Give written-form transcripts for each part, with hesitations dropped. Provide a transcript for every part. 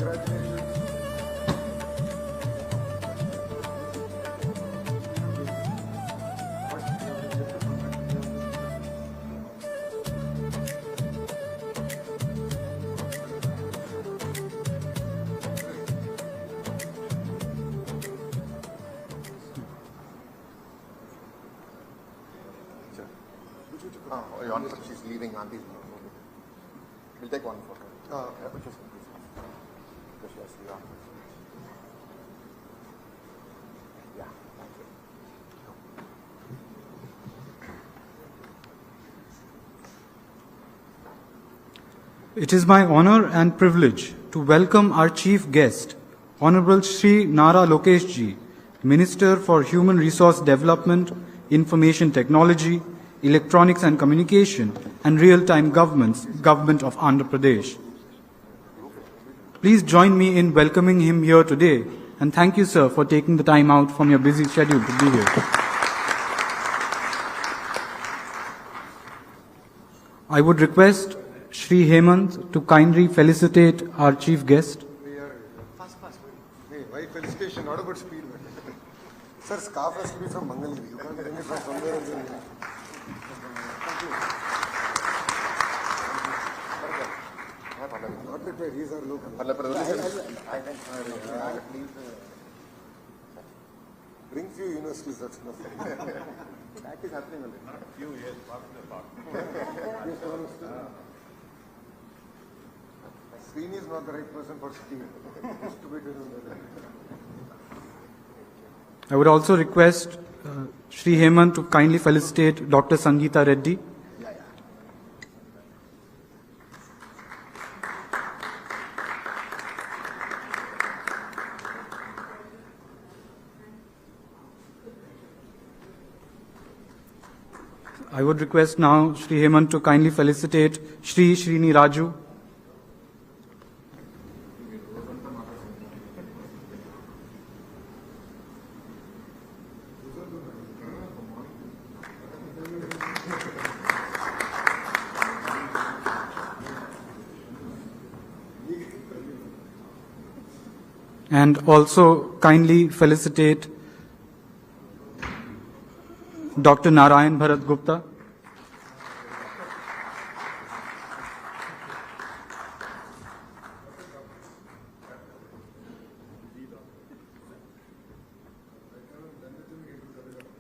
She's leaving. Auntie's. We'll take one photo. Yeah. It is my honor and privilege to welcome our chief guest, Honorable Shri Nara Lokesh ji, Minister for Human Resource Development, Information Technology, Electronics and Communication, and Real-Time Government of Andhra Pradesh. Please join me in welcoming him here today, and thank you, sir, for taking the time out from your busy schedule to be here. I would request Shri Hemant to kindly felicitate our chief guest. Fast. Why felicitation? Not about speed. Sir, scarf has to be from Mangalgiri. You can't bring it from somewhere else. Not that way, these are local. Bring few universities, that's enough. That is happening already. Few years, Srini is not the right person for speed. I would also request Shri Hemant to kindly felicitate Dr. Sangeeta Reddy. I would request now Shri Hemant to kindly felicitate Shri Srini Raju. And also kindly felicitate Dr. Narayan Bharat Gupta.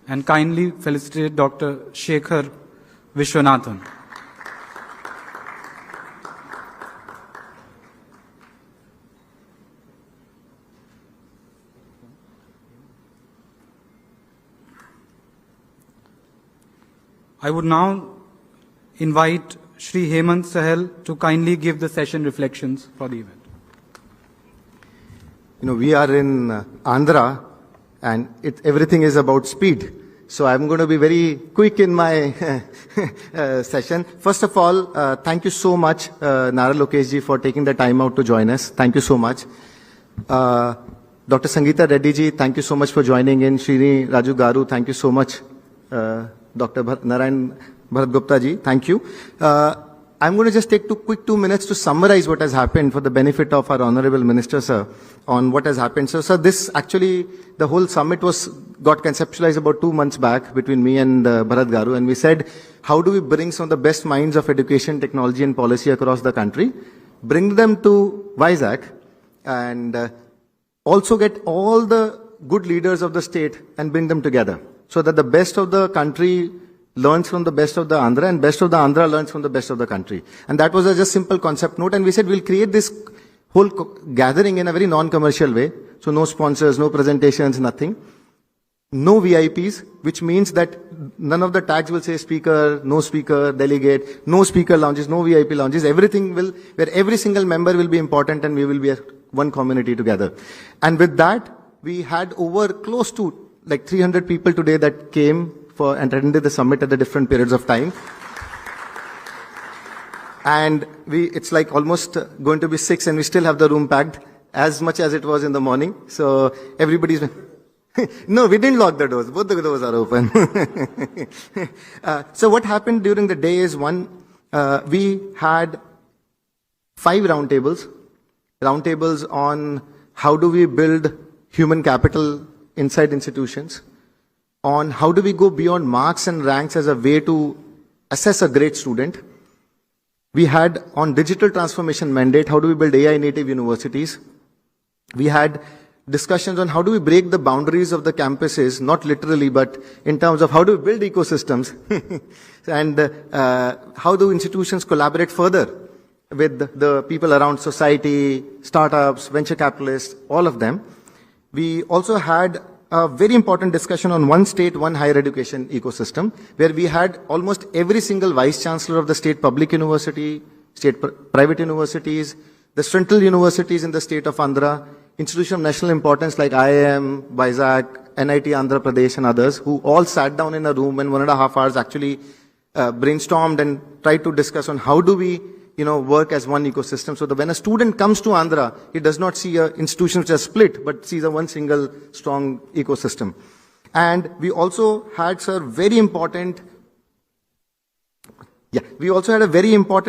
And kindly felicitate Dr. Shekhar Vishwanathan. I would now invite Shri Hemant Sahel to kindly give the session reflections for the event. You know, we are in Andhra and everything is about speed. So I'm going to be very quick in my session. First of all, thank you so much, Nara Lokesh ji, for taking the time out to join us. Thank you so much. Dr. Sangeeta Reddy ji, thank you so much for joining in. Srini Raju Garu, thank you so much. Dr. Narayan Bharat Gupta ji, thank you. I'm going to just take 2 minutes to summarize what has happened for the benefit of our Honorable Minister, sir, on what has happened. So, sir, this actually, the whole summit got conceptualized about 2 months back between me and Bharat Garu, and we said, how do we bring some of the best minds of education, technology and policy across the country, bring them to Vizag, and also get all the good leaders of the state and bring them together, so that the best of the country learns from the best of the Andhra and best of the Andhra learns from the best of the country. And that was a just simple concept note. And we said we'll create this whole gathering in a very non-commercial way. So no sponsors, no presentations, nothing. No VIPs, which means that none of the tags will say speaker, no speaker, delegate, no speaker lounges, no VIP lounges. Everything will, where every single member will be important and we will be one community together. And with that, we had over close to like 300 people today that came for and attended the summit at the different periods of time. And it's like almost going to be 6 and we still have the room packed as much as it was in the morning. So everybody's... No, we didn't lock the doors. Both the doors are open. So what happened during the day is we had 5 round tables. roundtables on how do we build human capital inside institutions, on how do we go beyond marks and ranks as a way to assess a great student. We had on digital transformation mandate, how do we build AI native universities. We had discussions on how do we break the boundaries of the campuses, not literally, but in terms of how do we build ecosystems and how do institutions collaborate further with the people around society, startups, venture capitalists, all of them. We also had a very important discussion on one state, one higher education ecosystem, where we had almost every single vice chancellor of the state public university, state private universities, the central universities in the state of Andhra, institution of national importance like IIM, Vizag, NIT Andhra Pradesh and others, who all sat down in a room and 1.5 hours actually brainstormed and tried to discuss on how do we work as one ecosystem, so that when a student comes to Andhra, he does not see an institution which is split, but sees a one single strong ecosystem. And we also had, sir, very important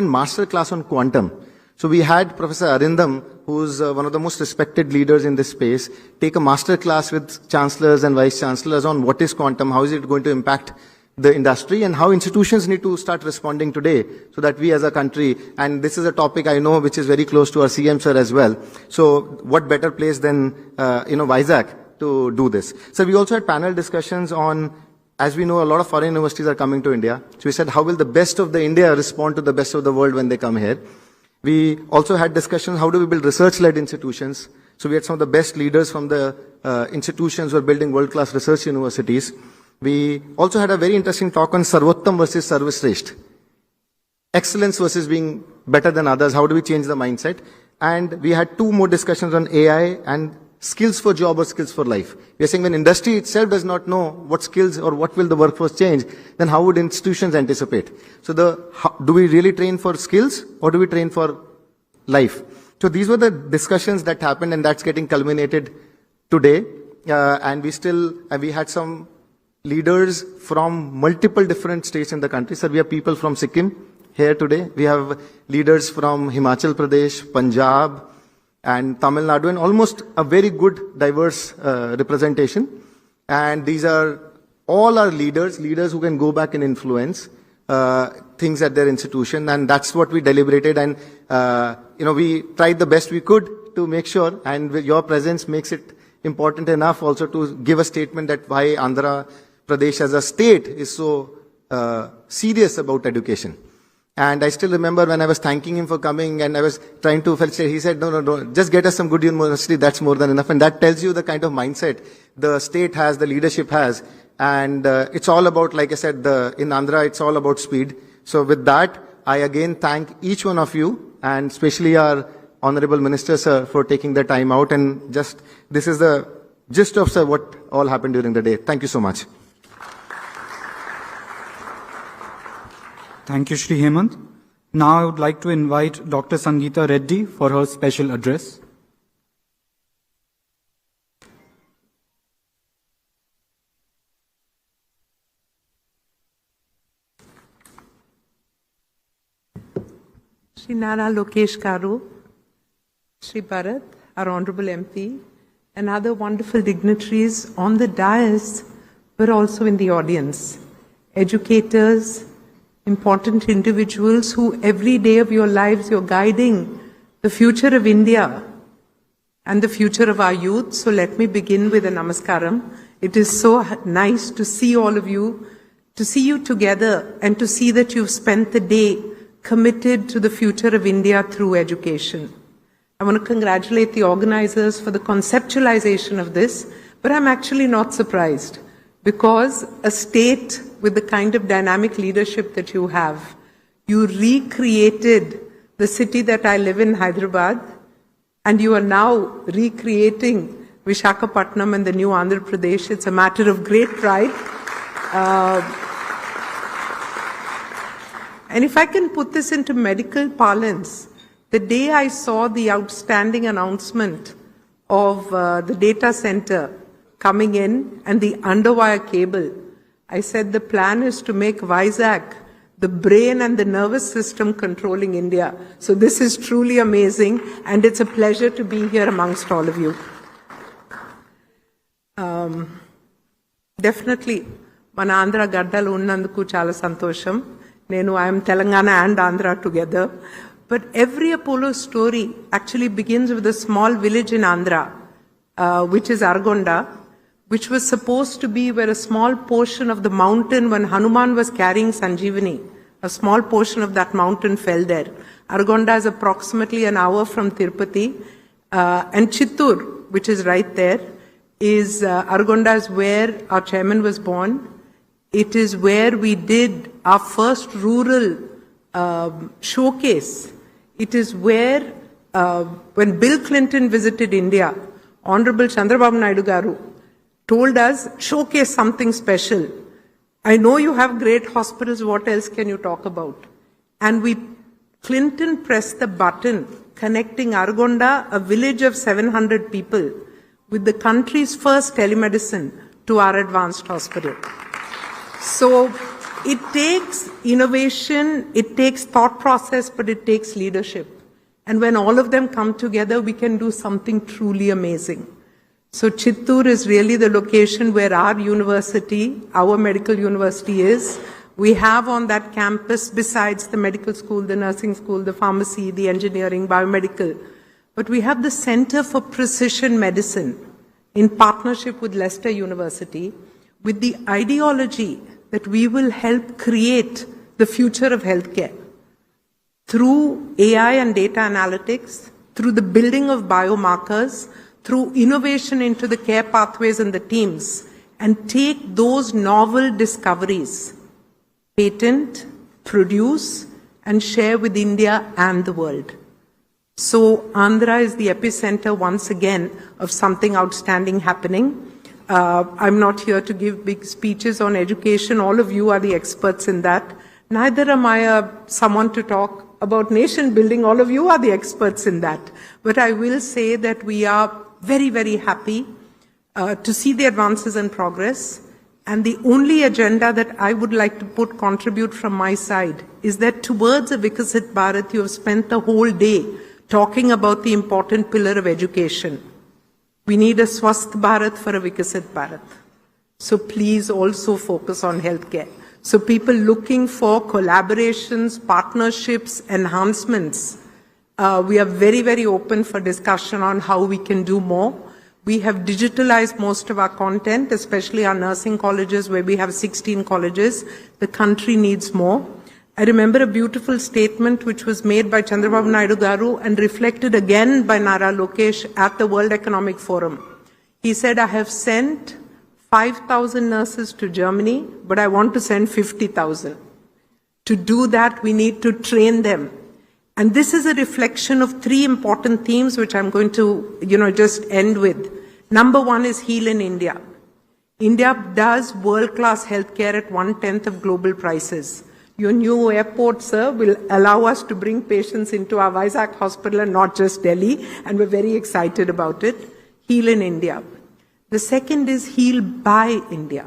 master class on quantum. So we had Professor Arindam, who's one of the most respected leaders in this space, take a master class with chancellors and vice chancellors on what is quantum, how is it going to impact the industry, and how institutions need to start responding today so that we as a country, and this is a topic I know which is very close to our CM sir as well. So what better place than, Vizag to do this. So we also had panel discussions on, as we know, a lot of foreign universities are coming to India. So we said, how will the best of the India respond to the best of the world when they come here? We also had discussions, how do we build research-led institutions? So we had some of the best leaders from the institutions who are building world-class research universities. We also had a very interesting talk on Sarvottam versus Sarvashreshth. Excellence versus being better than others. How do we change the mindset? And we had 2 more discussions on AI and skills for job or skills for life. We are saying when industry itself does not know what skills or what will the workforce change, then how would institutions anticipate? So do we really train for skills or do we train for life? So these were the discussions that happened, and that's getting culminated today. And we had some leaders from multiple different states in the country. So we have people from Sikkim here today. We have leaders from Himachal Pradesh, Punjab, and Tamil Nadu, and almost a very good diverse representation. And these are all our leaders who can go back and influence things at their institution. And that's what we deliberated. And, we tried the best we could to make sure, and your presence makes it important enough also to give a statement that why Andhra Pradesh as a state is so serious about education. And I still remember when I was thanking him for coming and I was trying to felicitate, he said, no, just get us some good university, that's more than enough. And that tells you the kind of mindset the state has, the leadership has. And it's all about, like I said, in Andhra, it's all about speed. So with that, I again thank each one of you, and especially our Honorable Minister, sir, for taking the time out. And just, this is the gist of, sir, what all happened during the day. Thank you so much. Thank you, Shri Hemant. Now I would like to invite Dr. Sangeeta Reddy for her special address. Shri Nara Lokesh Karu, Shri Bharat, our Honorable MP, and other wonderful dignitaries on the dais, but also in the audience, educators, important individuals who every day of your lives you're guiding the future of India and the future of our youth. So let me begin with a namaskaram. It is so nice to see all of you, to see you together, and to see that you've spent the day committed to the future of India through education. I want to congratulate the organizers for the conceptualization of this, but I'm actually not surprised, because a state with the kind of dynamic leadership that you have, you recreated the city that I live in, Hyderabad, and you are now recreating Visakhapatnam and the new Andhra Pradesh. It's a matter of great pride. And if I can put this into medical parlance, the day I saw the outstanding announcement of the data center coming in and the underwire cable, I said the plan is to make Vizag the brain and the nervous system controlling India. So this is truly amazing, and it's a pleasure to be here amongst all of you. Definitely, mana Andhra gaddalu unnanduku chala santosham. I am Telangana and Andhra together. But every Apollo story actually begins with a small village in Andhra, which is Argonda, which was supposed to be where a small portion of the mountain, when Hanuman was carrying Sanjeevani, a small portion of that mountain fell there. Argonda is approximately an hour from Tirupati. And Chittur, which is right there, is Argonda is where our chairman was born. It is where we did our first rural showcase. It is where, when Bill Clinton visited India, Honorable Chandrababu Naidu Garu told us, showcase something special. I know you have great hospitals, what else can you talk about? And Clinton pressed the button connecting Argonda, a village of 700 people, with the country's first telemedicine to our advanced hospital. So it takes innovation, it takes thought process, but it takes leadership. And when all of them come together, we can do something truly amazing. So Chittur is really the location where our university, our medical university is. We have on that campus, besides the medical school, the nursing school, the pharmacy, the engineering, biomedical, but we have the Center for Precision Medicine in partnership with Leicester University, with the ideology that we will help create the future of healthcare through AI and data analytics, through the building of biomarkers, through innovation into the care pathways and the teams, and take those novel discoveries, patent, produce, and share with India and the world. So Andhra is the epicenter once again of something outstanding happening. I'm not here to give big speeches on education. All of you are the experts in that. Neither am I someone to talk about nation building. All of you are the experts in that. But I will say that we are very, very happy to see the advances and progress. And the only agenda that I would like to contribute from my side is that towards a Vikasit Bharat, you have spent the whole day talking about the important pillar of education. We need a Swasth Bharat for a Vikasit Bharat. So please also focus on healthcare. So people looking for collaborations, partnerships, enhancements, we are very, very open for discussion on how we can do more. We have digitalized most of our content, especially our nursing colleges where we have 16 colleges. The country needs more. I remember a beautiful statement which was made by Chandrababu Naidu Garu and reflected again by Nara Lokesh at the World Economic Forum. He said, I have sent 5,000 nurses to Germany, but I want to send 50,000. To do that, we need to train them. And this is a reflection of three important themes which I'm going to, just end with. Number one is Heal in India. India does world-class healthcare at 1/10 of global prices. Your new airport, sir, will allow us to bring patients into our Vizag hospital and not just Delhi, and we're very excited about it. Heal in India. The second is Heal by India.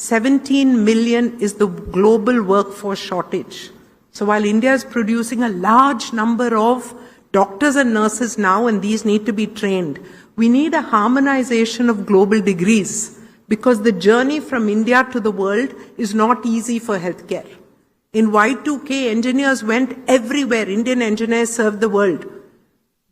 17 million is the global workforce shortage. So while India is producing a large number of doctors and nurses now, and these need to be trained, we need a harmonization of global degrees, because the journey from India to the world is not easy for healthcare. In Y2K, engineers went everywhere. Indian engineers served the world.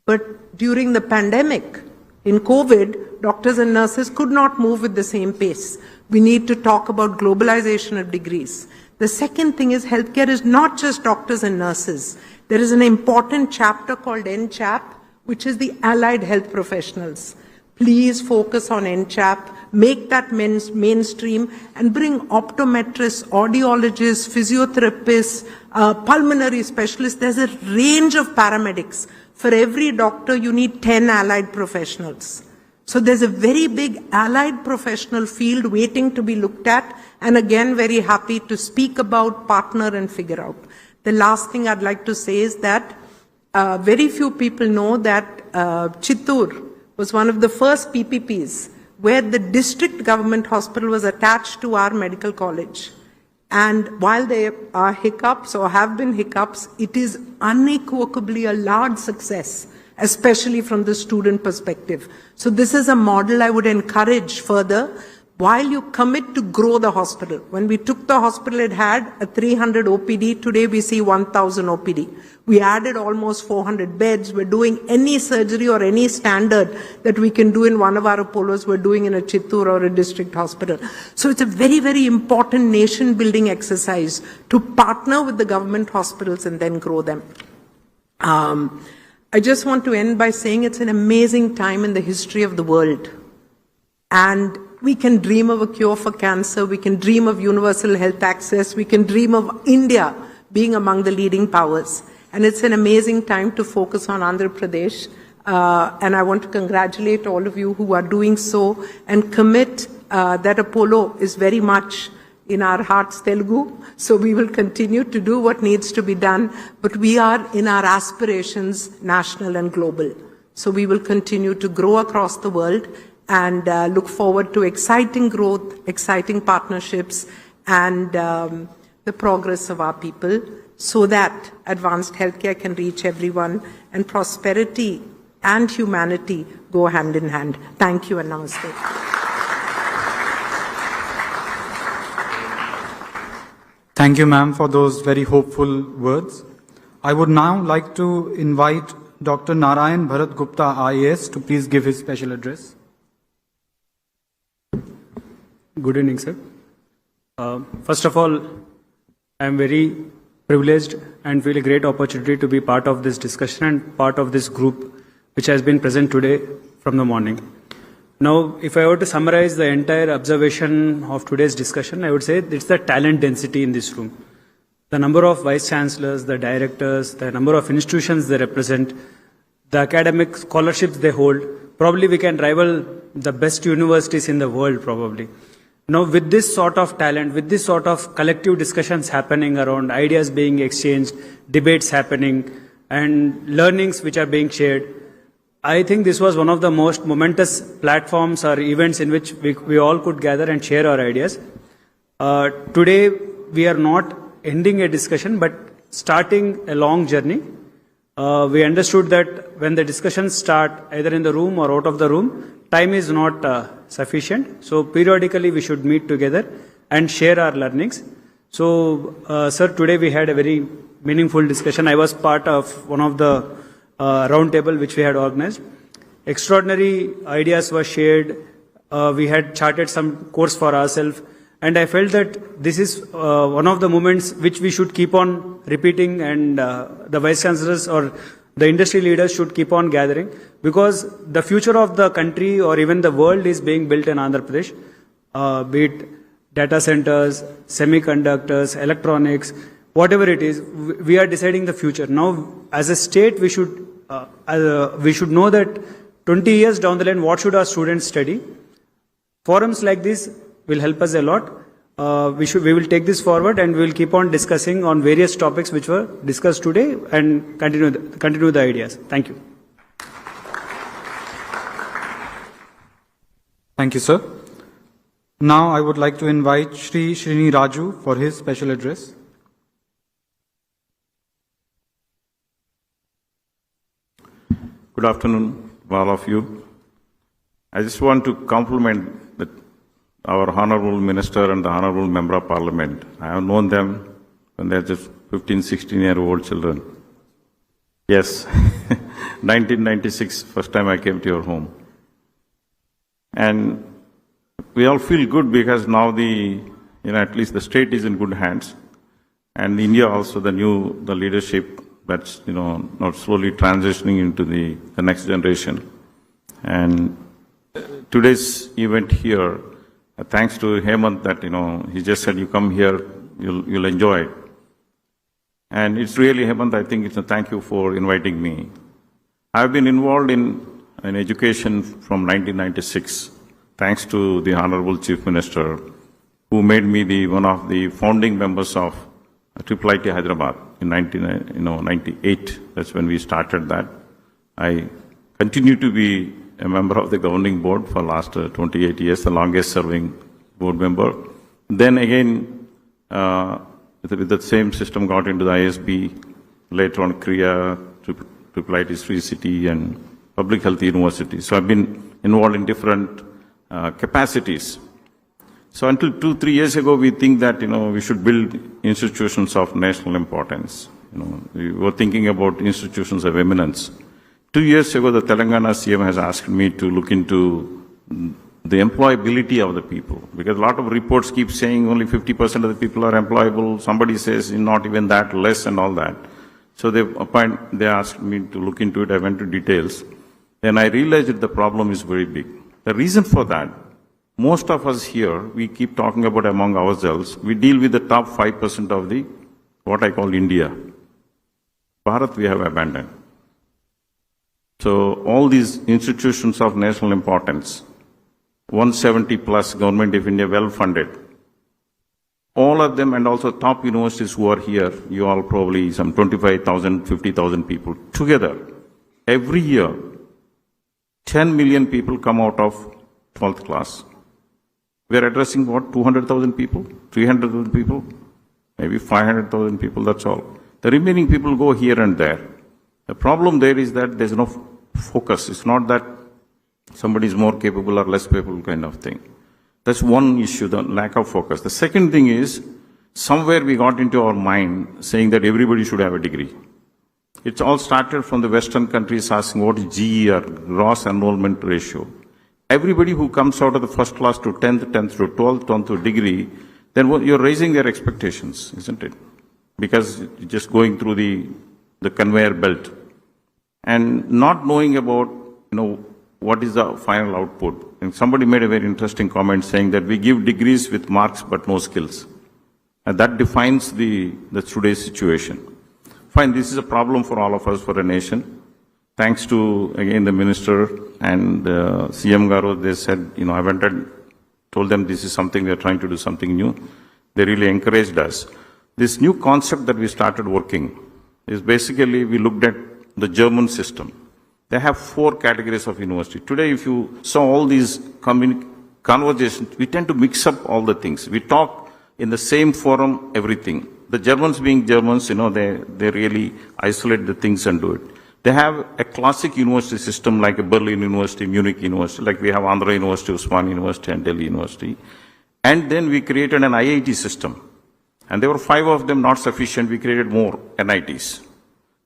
But during the pandemic, in COVID, doctors and nurses could not move with the same pace. We need to talk about globalization of degrees. The second thing is healthcare is not just doctors and nurses. There is an important chapter called NCHAP, which is the allied health professionals. Please focus on NCHAP, make that mainstream, and bring optometrists, audiologists, physiotherapists, pulmonary specialists. There's a range of paramedics. For every doctor, you need 10 allied professionals. So there's a very big allied professional field waiting to be looked at, and again, very happy to speak about, partner, and figure out. The last thing I'd like to say is that very few people know that Chittur was one of the first PPPs where the district government hospital was attached to our medical college. And while there are hiccups or have been hiccups, it is unequivocally a large success, especially from the student perspective. So this is a model I would encourage further. While you commit to grow the hospital, when we took the hospital, it had a 300 OPD. Today we see 1,000 OPD. We added almost 400 beds. We're doing any surgery or any standard that we can do in one of our Apollos, we're doing in a Chittoor or a district hospital. So it's a very, very important nation building exercise to partner with the government hospitals and then grow them. I just want to end by saying it's an amazing time in the history of the world. And we can dream of a cure for cancer, we can dream of universal health access, we can dream of India being among the leading powers. And it's an amazing time to focus on Andhra Pradesh. And I want to congratulate all of you who are doing so and commit that Apollo is very much in our hearts Telugu. So we will continue to do what needs to be done, but we are in our aspirations national and global. So we will continue to grow across the world and look forward to exciting growth, exciting partnerships, and the progress of our people so that advanced healthcare can reach everyone and prosperity and humanity go hand in hand. Thank you and namaste. Thank you, ma'am, for those very hopeful words. I would now like to invite Dr. Narayan Bharat Gupta, IAS, to please give his special address. Good evening, sir. First of all, I am very privileged and feel a great opportunity to be part of this discussion and part of this group which has been present today from the morning. Now, if I were to summarize the entire observation of today's discussion, I would say it's the talent density in this room. The number of vice chancellors, the directors, the number of institutions they represent, the academic scholarships they hold, probably we can rival the best universities in the world, probably. Now, with this sort of talent, with this sort of collective discussions happening around, ideas being exchanged, debates happening, and learnings which are being shared, I think this was one of the most momentous platforms or events in which we all could gather and share our ideas. Today, we are not ending a discussion, but starting a long journey. We understood that when the discussions start, either in the room or out of the room, time is not sufficient. So periodically we should meet together and share our learnings. So, sir, today we had a very meaningful discussion. I was part of one of the round table which we had organized. Extraordinary ideas were shared. We had charted some course for ourselves. And I felt that this is one of the moments which we should keep on repeating, and the vice chancellors or the industry leaders should keep on gathering, because the future of the country or even the world is being built in Andhra Pradesh, be it data centers, semiconductors, electronics, whatever it is, we are deciding the future. Now, as a state, we should know that 20 years down the line, what should our students study? Forums like this will help us a lot. We will take this forward and we will keep on discussing on various topics which were discussed today and continue the ideas. Thank you. Thank you, sir. Now I would like to invite Shri Srini Raju for his special address. Good afternoon, all of you. I just want to compliment our Honorable Minister and the Honorable Member of Parliament. I have known them when they're just 15, 16-year-old children. Yes, 1996, first time I came to your home. And we all feel good because now at least the state is in good hands. And India also, the leadership that's, now slowly transitioning into the next generation. And today's event here, thanks to Hemant that, he just said, you come here, you'll enjoy it. And it's really, Hemant, I think it's a thank you for inviting me. I've been involved in education from 1996, thanks to the Honorable Chief Minister, who made me one of the founding members of IIIT Hyderabad in 1998. That's when we started that. I continue to be a member of the governing board for last 28 years, the longest serving board member. Then again, with the same system got into the ISB, later on Kriya, IIIT Sri City, and Public Health University. So I've been involved in different capacities. So until 2-3 years ago, we think that, we should build institutions of national importance. We were thinking about institutions of eminence. 2 years ago, the Telangana CM has asked me to look into the employability of the people, because a lot of reports keep saying only 50% of the people are employable. Somebody says not even that, less and all that. So they asked me to look into it. I went to details. Then I realized that the problem is very big. The reason for that, most of us here, we keep talking about among ourselves, we deal with the top 5% of the, what I call India. Bharat we have abandoned. So all these institutions of national importance, 170 plus Government of India well funded, all of them, and also top universities who are here, you all probably some 25,000, 50,000 people together. Every year, 10 million people come out of 12th class. We are addressing what, 200,000 people, 300,000 people, maybe 500,000 people, that's all. The remaining people go here and there. The problem there is that there's no focus. It's not that somebody is more capable or less capable kind of thing. That's one issue, the lack of focus. The second thing is, somewhere we got into our mind saying that everybody should have a degree. It's all started from the Western countries asking what is GE or gross enrollment ratio. Everybody who comes out of the first class to 10th to 12th on to degree, then you're raising their expectations, isn't it? Because you're just going through the conveyor belt and not knowing about, what is the final output. And somebody made a very interesting comment saying that we give degrees with marks but no skills. And that defines the today's situation. Fine, this is a problem for all of us, for a nation. Thanks to, again, the minister and CM Garu, they said, I went and told them this is something, we are trying to do something new. They really encouraged us. This new concept that we started working is basically, we looked at the German system. They have 4 categories of university. Today, if you saw all these conversations, we tend to mix up all the things. We talk in the same forum, everything. The Germans being Germans, they really isolate the things and do it. They have a classic university system like a Berlin University, Munich University, like we have Andhra University, Usmania University, and Delhi University. And then we created an IIT system. And there were 5 of them not sufficient. We created more NITs.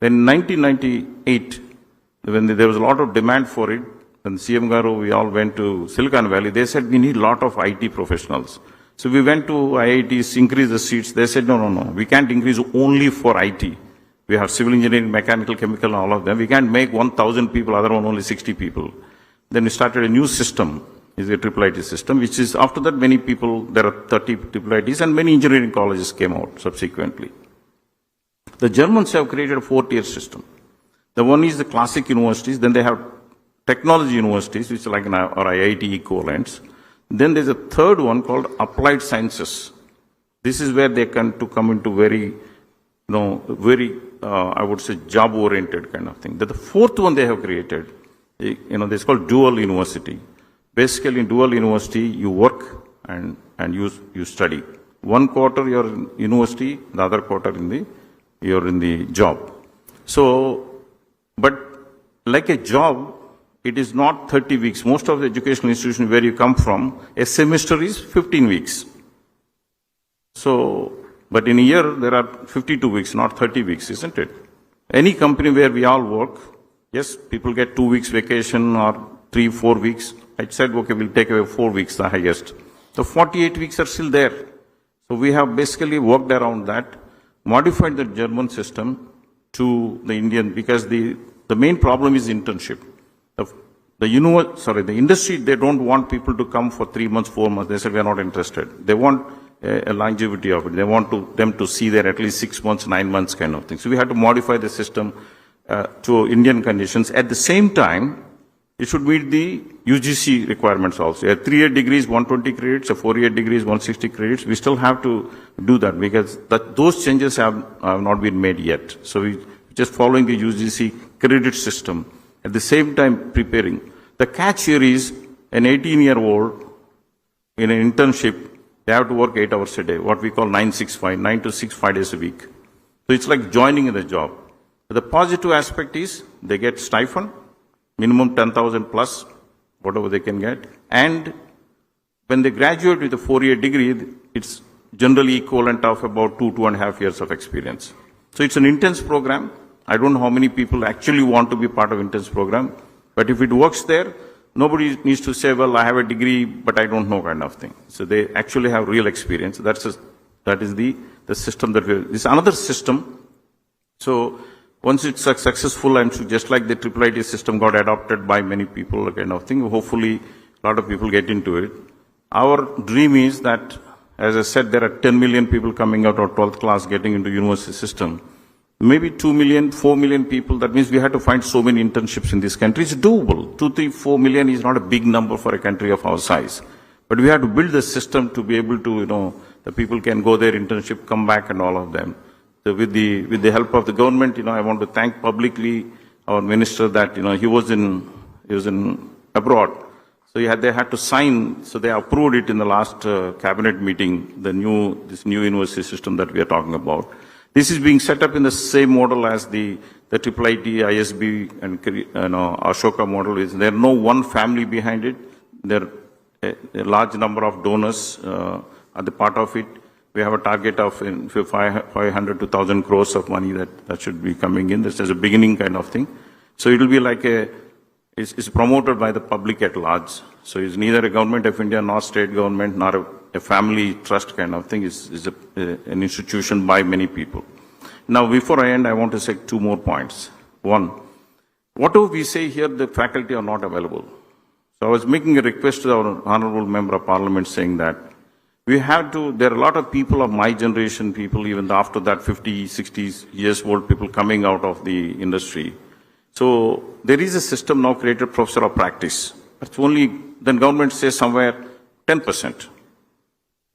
Then in 1998, when there was a lot of demand for it, when CM Garu, we all went to Silicon Valley, they said we need a lot of IT professionals. So we went to IITs, increase the seats. They said, no, we can't increase only for IT. We have civil engineering, mechanical, chemical, and all of them. We can't make 1,000 people, other one only 60 people. Then we started a new system, is a IIIT system, which is, after that, many people, there are 30 IIITs, and many engineering colleges came out subsequently. The Germans have created a 4-tier system. The one is the classic universities, then they have technology universities, which are like our IIT equivalents. Then there's a third one called applied sciences. This is where they can to come into very, I would say, job-oriented kind of thing. The fourth one they have created, it's called dual university. Basically, in dual university, you work and you study. One quarter you're in university, the other quarter you're in the job. So, but like a job, it is not 30 weeks. Most of the educational institutions where you come from, a semester is 15 weeks. So, but in a year, there are 52 weeks, not 30 weeks, isn't it? Any company where we all work, yes, people get 2 weeks vacation or 3-4 weeks. I said, okay, we'll take away 4 weeks, the highest. The 48 weeks are still there. So we have basically worked around that, modified the German system to the Indian, because the main problem is internship. The industry, they don't want people to come for 3 months, 4 months. They said, we are not interested. They want a longevity of it. They want them to see there at least 6 months, 9 months kind of thing. So we had to modify the system to Indian conditions. At the same time, it should meet the UGC requirements also. A 3-year degree is 120 credits, a 4-year degree is 160 credits. We still have to do that because those changes have not been made yet. So we just following the UGC credit system. At the same time preparing. The catch here is an 18-year-old in an internship They have to work 8 hours a day, what we call 9-6-5, 9 to 6, 5 days a week. So it's like joining in the job. But the positive aspect is they get stipend, minimum 10,000 plus, whatever they can get. And when they graduate with a 4-year degree, it's generally equivalent of about 2.5 years of experience. So it's an intense program. I don't know how many people actually want to be part of intense program, but if it works there, nobody needs to say, well, I have a degree, but I don't know kind of thing. So they actually have real experience. That is the system that this is another system. So once it's successful, I'm sure just like the IIIT system got adopted by many people, kind of thing, hopefully a lot of people get into it. Our dream is that, as I said, there are 10 million people coming out of 12th class getting into university system. Maybe 2 million, 4 million people. That means we have to find so many internships in this country. It's doable. 2, 3, 4 million is not a big number for a country of our size. But we have to build the system to be able to, the people can go there, internship, come back and all of them. So with the help of the government, I want to thank publicly our minister that, he was in abroad. So they had to sign, so they approved it in the last cabinet meeting, this new university system that we are talking about. This is being set up in the same model as the IIIT, ISB, and Ashoka model is. There are no one family behind it. There are a large number of donors at the part of it. We have a target of 500 to 1,000 crores of money that should be coming in. This is a beginning kind of thing. So it will be like it's promoted by the public at large. So it's neither a government of India nor state government nor a family trust kind of thing. It's an institution by many people. Now, before I end, I want to say 2 more points. One, whatever we say here, the faculty are not available. So I was making a request to our Honorable Member of Parliament saying that there are a lot of people of my generation, people even after that 50, 60 years old people coming out of the industry. So there is a system now created, professor of practice. But then government says somewhere 10%.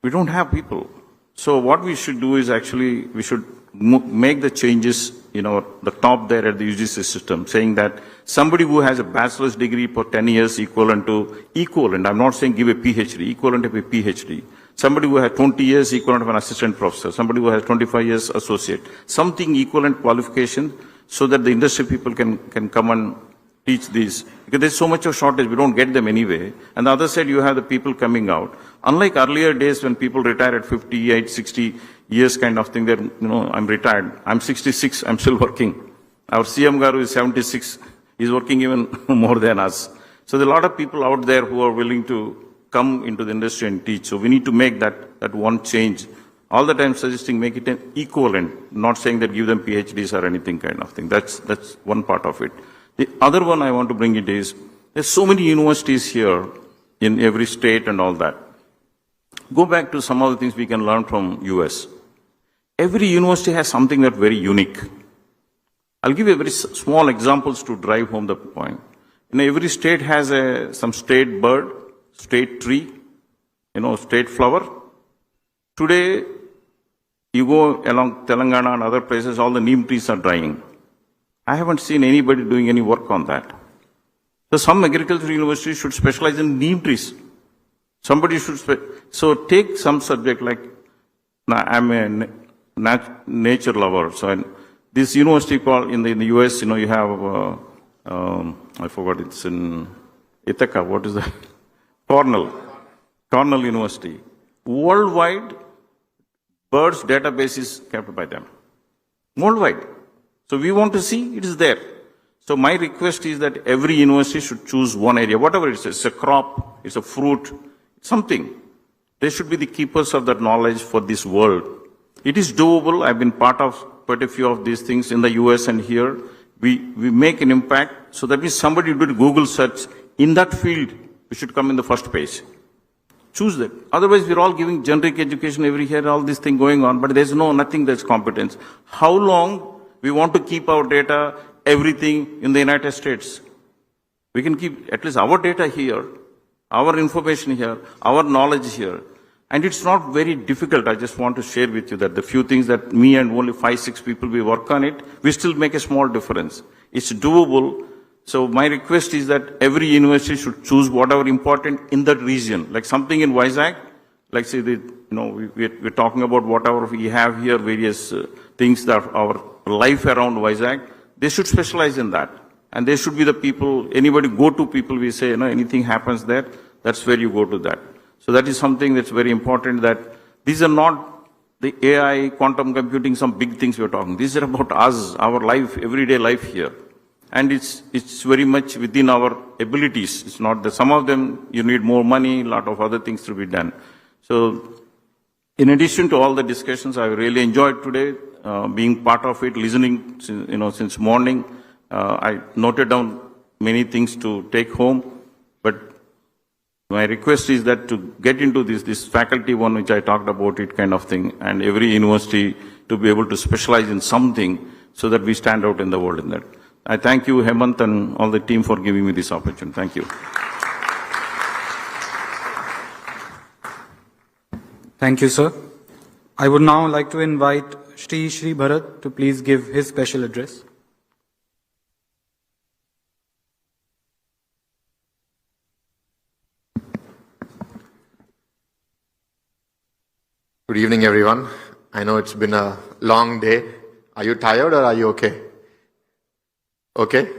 We don't have people. So what we should do is actually, we should make the changes, the top there at the UGC system, saying that somebody who has a bachelor's degree for 10 years equivalent, I'm not saying give a PhD, equivalent of a PhD. Somebody who has 20 years equivalent of an assistant professor. Somebody who has 25 years associate. Something equivalent qualification so that the industry people can come and teach these. Because there's so much of shortage, we don't get them anyway. And the other side, you have the people coming out. Unlike earlier days when people retired at 58, 60 years kind of thing, I'm retired. I'm 66, I'm still working. Our CM Garu is 76, he's working even more than us. So there are a lot of people out there who are willing to come into the industry and teach. So we need to make that one change. All the time suggesting make it an equivalent, not saying that give them PhDs or anything kind of thing. That's one part of it. The other one I want to bring it is, there's so many universities here in every state and all that. Go back to some of the things we can learn from US. Every university has something that's very unique. I'll give you very small examples to drive home the point. Every state has some state bird, state tree, state flower. Today, you go along Telangana and other places, all the neem trees are dying. I haven't seen anybody doing any work on that. So some agricultural universities should specialize in neem trees. Somebody should, so take some subject like, I'm a nature lover. So this university called, in the US, you have, I forgot, it's in Ithaca, what is that? Cornell University. Worldwide, birds database is kept by them. Worldwide. So we want to see it is there. So my request is that every university should choose one area, whatever it is. It's a crop, it's a fruit, something. They should be the keepers of that knowledge for this world. It is doable. I've been part of quite a few of these things in the US and here. We make an impact. So that means somebody did Google search in that field, we should come in the first page. Choose that. Otherwise, we're all giving generic education every year, all this thing going on, but there's nothing that's competence. How long we want to keep our data, everything in the United States? We can keep at least our data here, our information here, our knowledge here. And it's not very difficult. I just want to share with you that the few things that me and only 5, 6 people, we work on it, we still make a small difference. It's doable. So my request is that every university should choose whatever important in that region. Like something in Vizag, like say the we're talking about whatever we have here, various things that our life around Vizag, they should specialize in that. And they should be the people, anybody go-to people, we say, anything happens there, that's where you go to that. So that is something that's very important, that these are not the AI, quantum computing, some big things we're talking. These are about us, our life, everyday life here. And it's very much within our abilities. It's not that some of them you need more money, a lot of other things to be done. So in addition to all the discussions, I really enjoyed today being part of it, listening, since morning. I noted down many things to take home, but my request is that to get into this faculty one which I talked about it kind of thing, and every university to be able to specialize in something so that we stand out in the world in that. I thank you, Hemant, and all the team for giving me this opportunity. Thank you. Thank you, sir. I would now like to invite Shri Bharat to please give his special address. Good evening, everyone. I know it's been a long day. Are you tired or are you okay? Okay?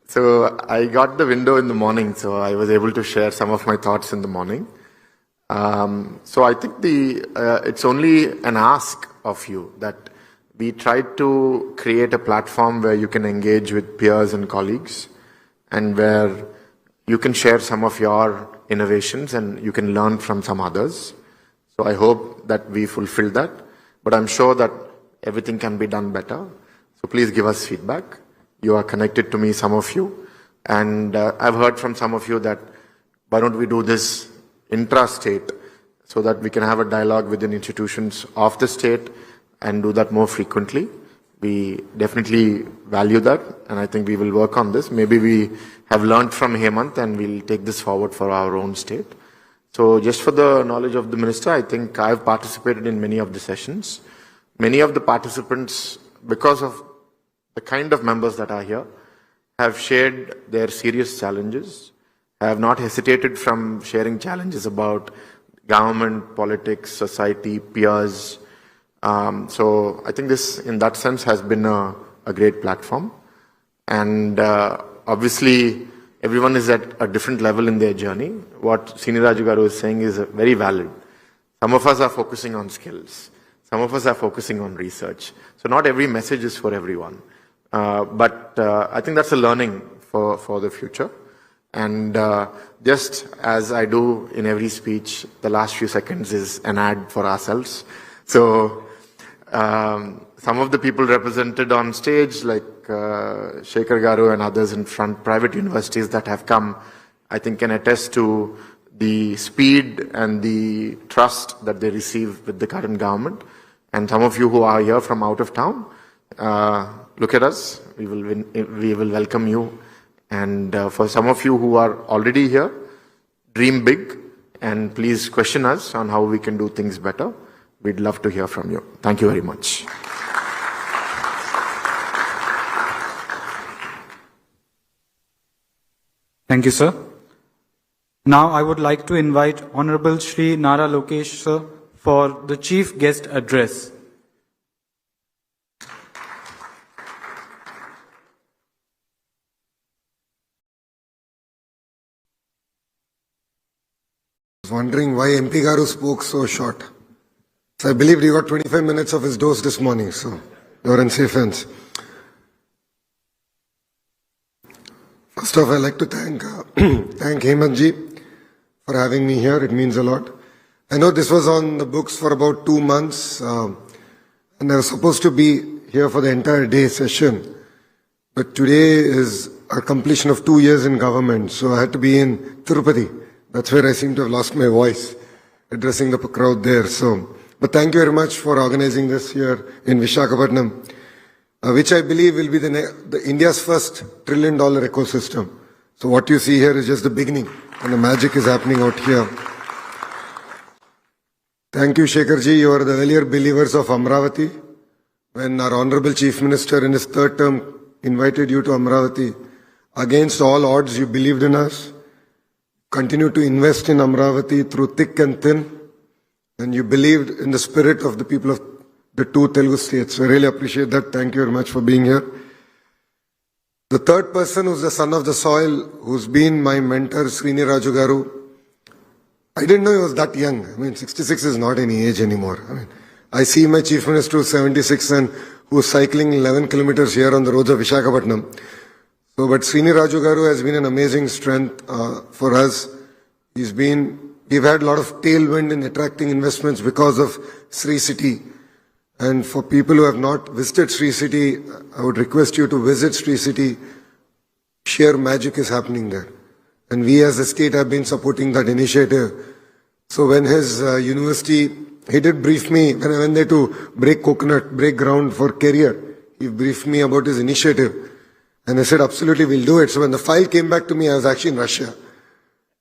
So I got the window in the morning, so I was able to share some of my thoughts in the morning. So I think it's only an ask of you that we tried to create a platform where you can engage with peers and colleagues, and where you can share some of your innovations and you can learn from some others. So I hope that we fulfill that, but I'm sure that everything can be done better. So please give us feedback. You are connected to me, some of you, and I've heard from some of you that why don't we do this intra-state so that we can have a dialogue within institutions of the state and do that more frequently. We definitely value that, and I think we will work on this. Maybe we have learned from Hemant and we'll take this forward for our own state. So just for the knowledge of the Minister, I think I've participated in many of the sessions. Many of the participants, because of the kind of members that are here, have shared their serious challenges, have not hesitated from sharing challenges about government, politics, society, peers. So I think this, in that sense, has been a great platform. And obviously, everyone is at a different level in their journey. What Sriniraju Garu is saying is very valid. Some of us are focusing on skills. Some of us are focusing on research. So not every message is for everyone. But I think that's a learning for the future. And just as I do in every speech, the last few seconds is an ad for ourselves. So some of the people represented on stage, like Shekhar Garu and others in front, private universities that have come, I think can attest to the speed and the trust that they receive with the current government. And some of you who are here from out of town, look at us. We will welcome you. And for some of you who are already here, dream big and please question us on how we can do things better. We'd love to hear from you. Thank you very much. Thank you, sir. Now I would like to invite Honorable Shri Nara Lokesh, sir, for the Chief Guest Address. I was wondering why MP Garu spoke so short. So I believed he got 25 minutes of his dose this morning, so you're in safe hands. First off, I'd like to thank Hemant ji for having me here. It means a lot. I know this was on the books for about 2 months, and I was supposed to be here for the entire day session. But today is a completion of 2 years in government, so I had to be in Tirupati. That's where I seem to have lost my voice, addressing the crowd there. But thank you very much for organizing this here in Visakhapatnam, which I believe will be the India's first $1 trillion ecosystem. So what you see here is just the beginning, and the magic is happening out here. Thank you, Shekharji. You are the earlier believers of Amravati. When our Honorable Chief Minister in his third term invited you to Amravati, against all odds, you believed in us. continue to invest in Amravati through thick and thin, and you believed in the spirit of the people of the two Telugu states. So I really appreciate that. Thank you very much for being here. The third person, who's the son of the soil, who's been my mentor, Srini Raju Garu. I didn't know he was that young. I mean, 66 is not any age anymore. I mean, I see my Chief Minister who's 76 and who's cycling 11 kilometers here on the roads of Visakhapatnam. So, but Srini Raju Garu has been an amazing strength for us. We've had a lot of tailwind in attracting investments because of Sri City. And for people who have not visited Sri City, I would request you to visit Sri City. Sheer magic is happening there. And we as a state have been supporting that initiative. So when his university, he did brief me, when I went there to break ground for career, he briefed me about his initiative. And I said, absolutely, we'll do it. So when the file came back to me, I was actually in Russia.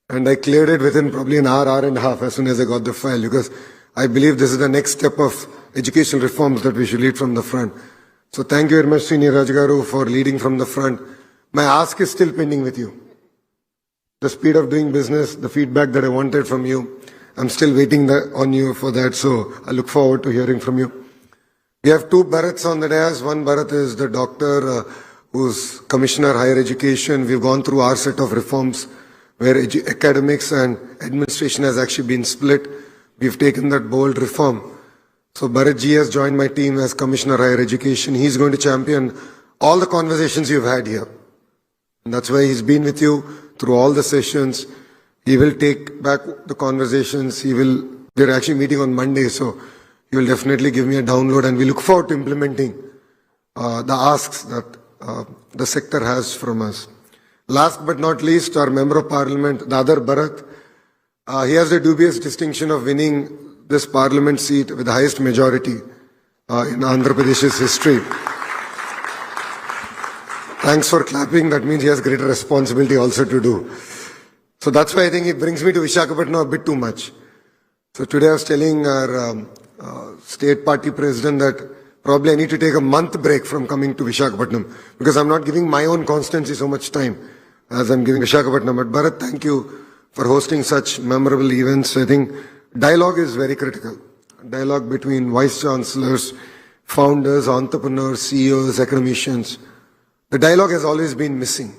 And I cleared it within probably an hour and a half as soon as I got the file, because I believe this is the next step of educational reforms that we should lead from the front. So thank you very much, Srini Raju Garu, for leading from the front. My ask is still pending with you. The speed of doing business, the feedback that I wanted from you, I'm still waiting on you for that. So I look forward to hearing from you. We have two Bharats on the dais. One Bharat is the doctor who's Commissioner Higher Education. We've gone through our set of reforms where academics and administration has actually been split. We've taken that bold reform. So Bharat Ji has joined my team as Commissioner Higher Education. He's going to champion all the conversations you've had here. And that's why he's been with you through all the sessions. He will take back the conversations. We're actually meeting on Monday, so he will definitely give me a download, and we look forward to implementing the asks that the sector has from us. Last but not least, our Member of Parliament, the other Bharat, he has the dubious distinction of winning this Parliament seat with the highest majority in Andhra Pradesh's history. Thanks for clapping. That means he has greater responsibility also to do. So that's why I think it brings me to Visakhapatnam a bit too much. So today I was telling our state party president that probably I need to take a month break from coming to Visakhapatnam, because I'm not giving my own constituency so much time as I'm giving Visakhapatnam. But Bharat, thank you for hosting such memorable events. I think dialogue is very critical. Dialogue between vice chancellors, founders, entrepreneurs, CEOs, academicians. The dialogue has always been missing.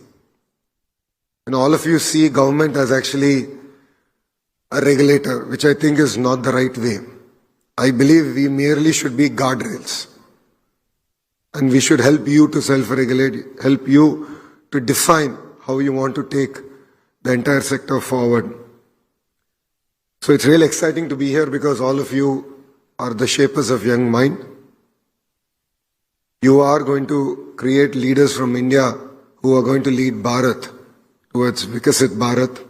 And all of you see government as actually a regulator, which I think is not the right way. I believe we merely should be guardrails. And we should help you to self-regulate, help you to define how you want to take the entire sector forward. So it's really exciting to be here because all of you are the shapers of young mind. You are going to create leaders from India who are going to lead Bharat towards Vikasit Bharat.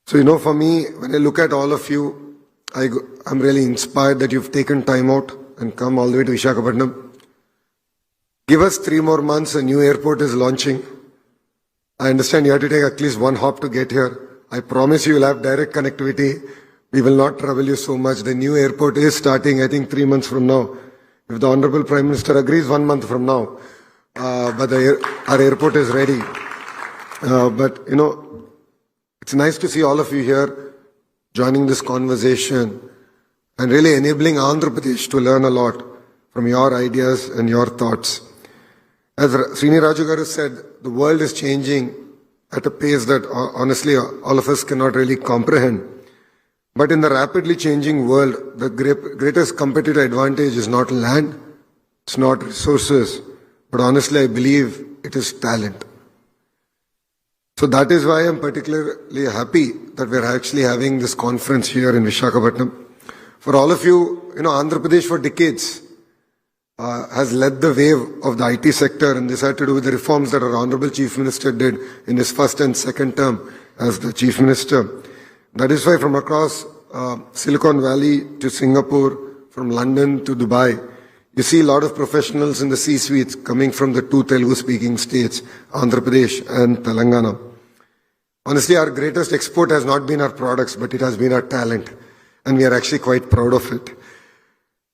So, for me, when I look at all of you, I'm really inspired that you've taken time out and come all the way to Visakhapatnam. Give us 3 more months, a new airport is launching. I understand you have to take at least one hop to get here. I promise you will have direct connectivity. We will not trouble you so much. The new airport is starting, I think, 3 months from now. If the Honorable Prime Minister agrees, 1 month from now. But our airport is ready. But it's nice to see all of you here joining this conversation and really enabling Andhra Pradesh to learn a lot from your ideas and your thoughts. As Srini Raju Garu said, the world is changing at a pace that honestly all of us cannot really comprehend. But in the rapidly changing world, the greatest competitive advantage is not land, it's not resources, but honestly I believe it is talent. So that is why I'm particularly happy that we're actually having this conference here in Visakhapatnam. For all of you, Andhra Pradesh for decades has led the wave of the IT sector, and this had to do with the reforms that our Honorable Chief Minister did in his first and second term as the Chief Minister. That is why from across Silicon Valley to Singapore, from London to Dubai, you see a lot of professionals in the C-suites coming from the 2 Telugu-speaking states, Andhra Pradesh and Telangana. Honestly, our greatest export has not been our products, but it has been our talent, and we are actually quite proud of it.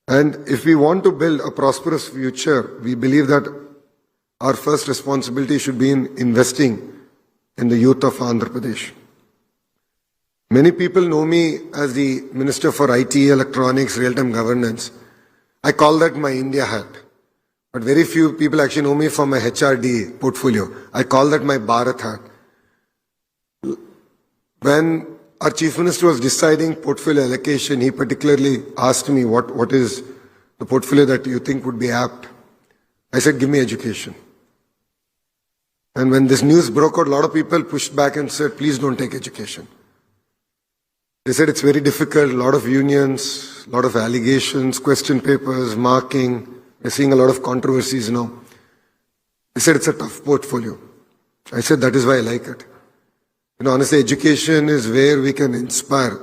And if we want to build a prosperous future, we believe that our first responsibility should be in investing in the youth of Andhra Pradesh. Many people know me as the Minister for IT, Electronics, Real-Time Governance. I call that my India hat. But very few people actually know me for my HRD portfolio. I call that my Bharat hat. When our Chief Minister was deciding portfolio allocation, he particularly asked me what is the portfolio that you think would be apt. I said, give me education. And when this news broke out, a lot of people pushed back and said, please don't take education. They said it's very difficult, a lot of unions, a lot of allegations, question papers, marking. We're seeing a lot of controversies now. They said it's a tough portfolio. I said that is why I like it. Honestly, education is where we can inspire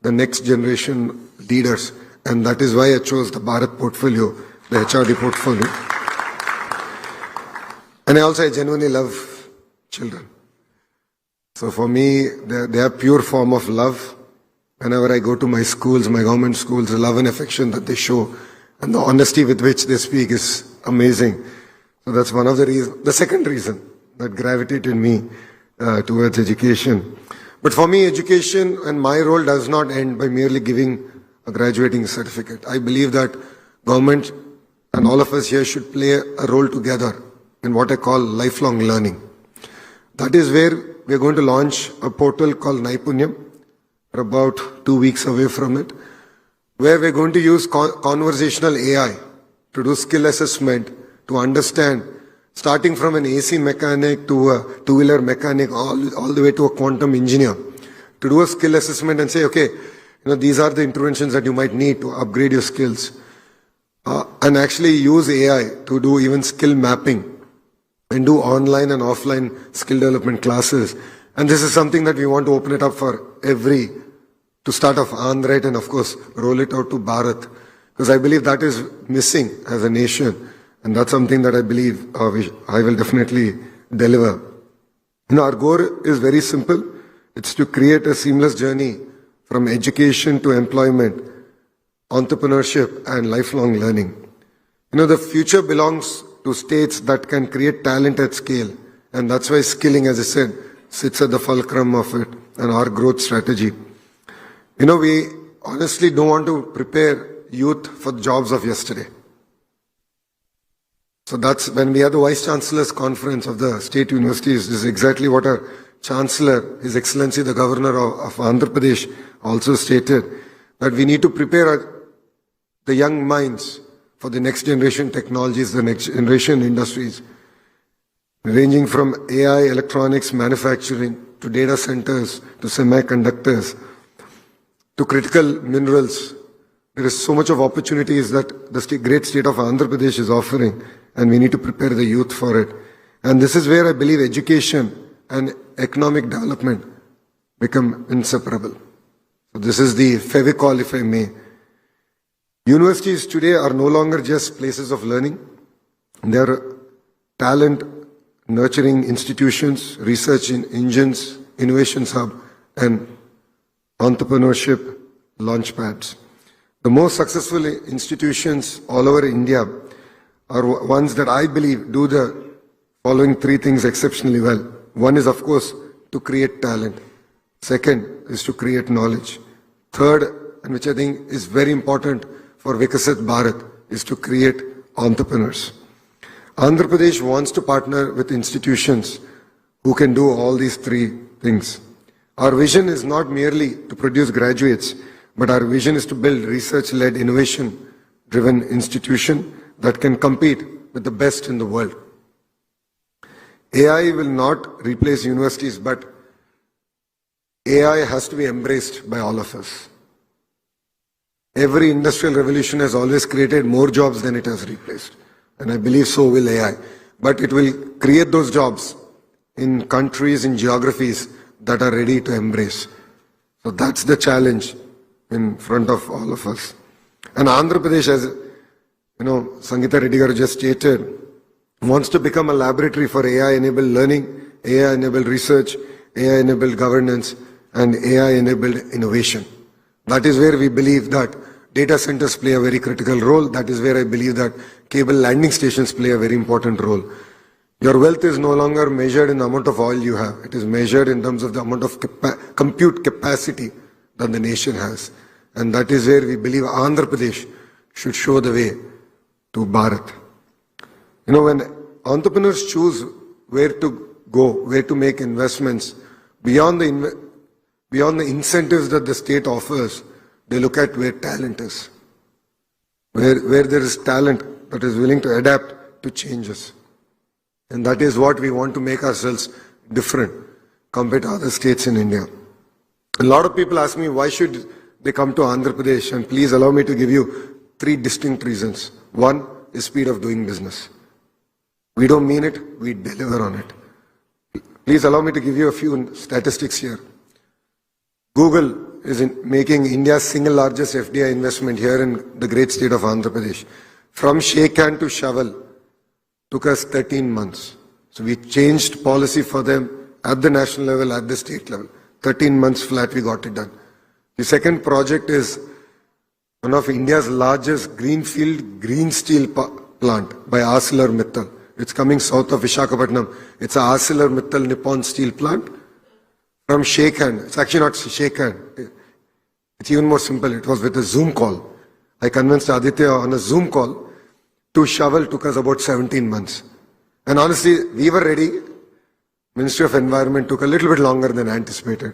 the next generation leaders. And that is why I chose the Bharat portfolio, the HRD portfolio. And I genuinely love children. So for me, they are pure form of love. Whenever I go to my schools, my government schools, the love and affection that they show and the honesty with which they speak is amazing. So that's one of the reasons. The second reason that gravitated me towards education. But for me, education and my role does not end by merely giving a graduating certificate. I believe that government and all of us here should play a role together in what I call lifelong learning. That is where we are going to launch a portal called Naipunyam. We're about 2 weeks away from it, where we're going to use conversational AI to do skill assessment, to understand, starting from an AC mechanic to a two-wheeler mechanic, all the way to a quantum engineer, to do a skill assessment and say, okay, these are the interventions that you might need to upgrade your skills. And actually use AI to do even skill mapping and do online and offline skill development classes. And this is something that we want to open it up for to start off Andhra and of course roll it out to Bharat. Because I believe that is missing as a nation. And that's something that I believe I will definitely deliver. Our goal is very simple. It's to create a seamless journey from education to employment, entrepreneurship and lifelong learning. The future belongs to states that can create talent at scale. And that's why skilling, as I said, sits at the fulcrum of it and our growth strategy. We honestly don't want to prepare youth for the jobs of yesterday. So that's when we had the Vice Chancellor's Conference of the state universities. This is exactly what our Chancellor, His Excellency the Governor of Andhra Pradesh, also stated, that we need to prepare the young minds for the next generation technologies, the next generation industries, ranging from AI, electronics, manufacturing, to data centers, to semiconductors, to critical minerals. There is so much of opportunities that the great state of Andhra Pradesh is offering, and we need to prepare the youth for it. And this is where I believe education and economic development become inseparable. So this is the Fevicol, if I may. Universities today are no longer just places of learning. They are talent nurturing institutions, research engines, innovations hub, and entrepreneurship launchpads. The most successful institutions all over India are ones that I believe do the following three things exceptionally well. One is, of course, to create talent. Second is to create knowledge. Third, and which I think is very important for Viksit Bharat, is to create entrepreneurs. Andhra Pradesh wants to partner with institutions who can do all these three things. Our vision is not merely to produce graduates, but our vision is to build research-led, innovation-driven institution that can compete with the best in the world. AI will not replace universities, but AI has to be embraced by all of us. Every industrial revolution has always created more jobs than it has replaced. And I believe so will AI. But it will create those jobs in countries, in geographies that are ready to embrace. So that's the challenge in front of all of us. And Andhra Pradesh, as Sangeeta Reddy garu just stated, wants to become a laboratory for AI-enabled learning, AI-enabled research, AI-enabled governance, and AI-enabled innovation. That is where we believe that data centers play a very critical role. That is where I believe that cable landing stations play a very important role. Your wealth is no longer measured in the amount of oil you have. It is measured in terms of the amount of compute capacity that the nation has. And that is where we believe Andhra Pradesh should show the way to Bharat. You know, when entrepreneurs choose where to go, where to make investments, beyond the incentives that the state offers, they look at where talent is. Where there is talent that is willing to adapt to changes. And that is what we want to make ourselves different compared to other states in India. A lot of people ask me, why should they come to Andhra Pradesh? And please allow me to give you 3 distinct reasons. One is speed of doing business. We don't mean it, we deliver on it. Please allow me to give you a few statistics here. Google is making India's single largest FDI investment here in the great state of Andhra Pradesh. From shake hand to shovel took us 13 months. So we changed policy for them at the national level, at the state level. 13 months flat, we got it done. The second project is one of India's largest greenfield green steel plant by ArcelorMittal. It's coming south of Visakhapatnam. It's a ArcelorMittal Nippon steel plant. From shake hand, it's actually not shake hand. It's even more simple. It was with a Zoom call. I convinced Aditya on a Zoom call. To shovel took us about 17 months. And honestly, we were ready. Ministry of Environment took a little bit longer than anticipated.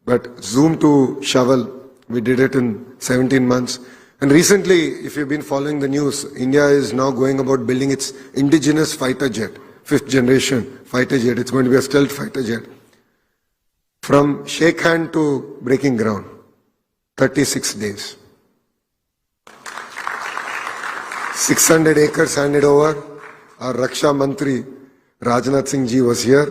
But Zoom to shovel, we did it in 17 months. And recently, if you've been following the news, India is now going about building its indigenous fighter jet, 5th generation fighter jet. It's going to be a stealth fighter jet. From shake hand to breaking ground, 36 days. 600 acres handed over. Our Raksha Mantri, Rajnath Singh ji, was here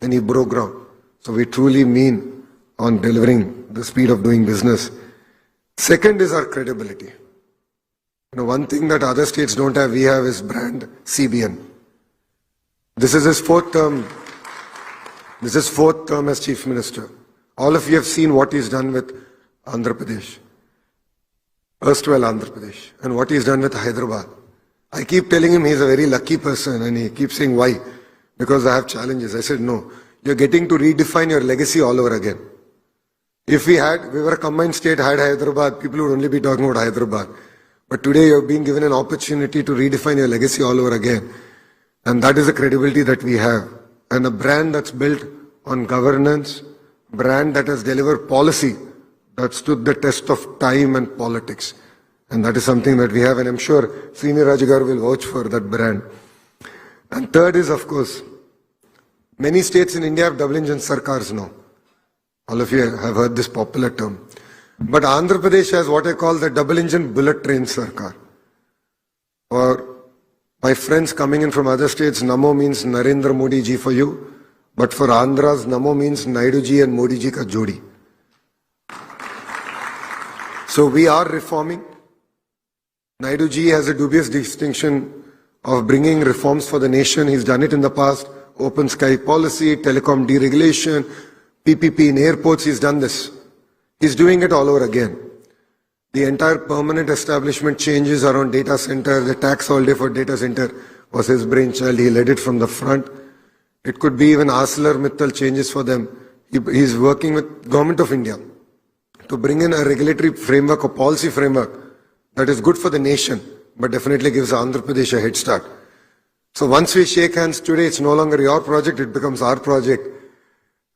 and he broke ground. So we truly mean on delivering the speed of doing business. Second is our credibility. You know, one thing that other states don't have, we have is brand CBN. This is his 4th term. This is 4th term as Chief Minister. All of you have seen what he's done with Andhra Pradesh. Erstwhile Andhra Pradesh, and what he's done with Hyderabad. I keep telling him he's a very lucky person, and he keeps saying, why? Because I have challenges. I said, no, you're getting to redefine your legacy all over again. If we were a combined state, had Hyderabad, people would only be talking about Hyderabad. But today you're being given an opportunity to redefine your legacy all over again. And that is the credibility that we have. And a brand that's built on governance, brand that has delivered policy that stood the test of time and politics. And that is something that we have, and I'm sure Srinivas Rajagar will vouch for that brand. And third is, of course, many states in India have double engine sarkars now. All of you have heard this popular term. But Andhra Pradesh has what I call the double engine bullet train sarkar. For my friends coming in from other states, Namo means Narendra Modi ji for you. But for Andhras, Namo means Naidu ji and Modi ji ka jodi. So we are reforming. Naidu ji has a dubious distinction of bringing reforms for the nation. He's done it in the past. Open sky policy, telecom deregulation, PPP in airports, he's done this. He's doing it all over again. The entire permanent establishment changes around data center, the tax holiday for data center was his brainchild. He led it from the front. It could be even ArcelorMittal changes for them. He's working with Government of India to bring in a regulatory framework, a policy framework that is good for the nation, but definitely gives Andhra Pradesh a head start. So once we shake hands today, it's no longer your project, it becomes our project.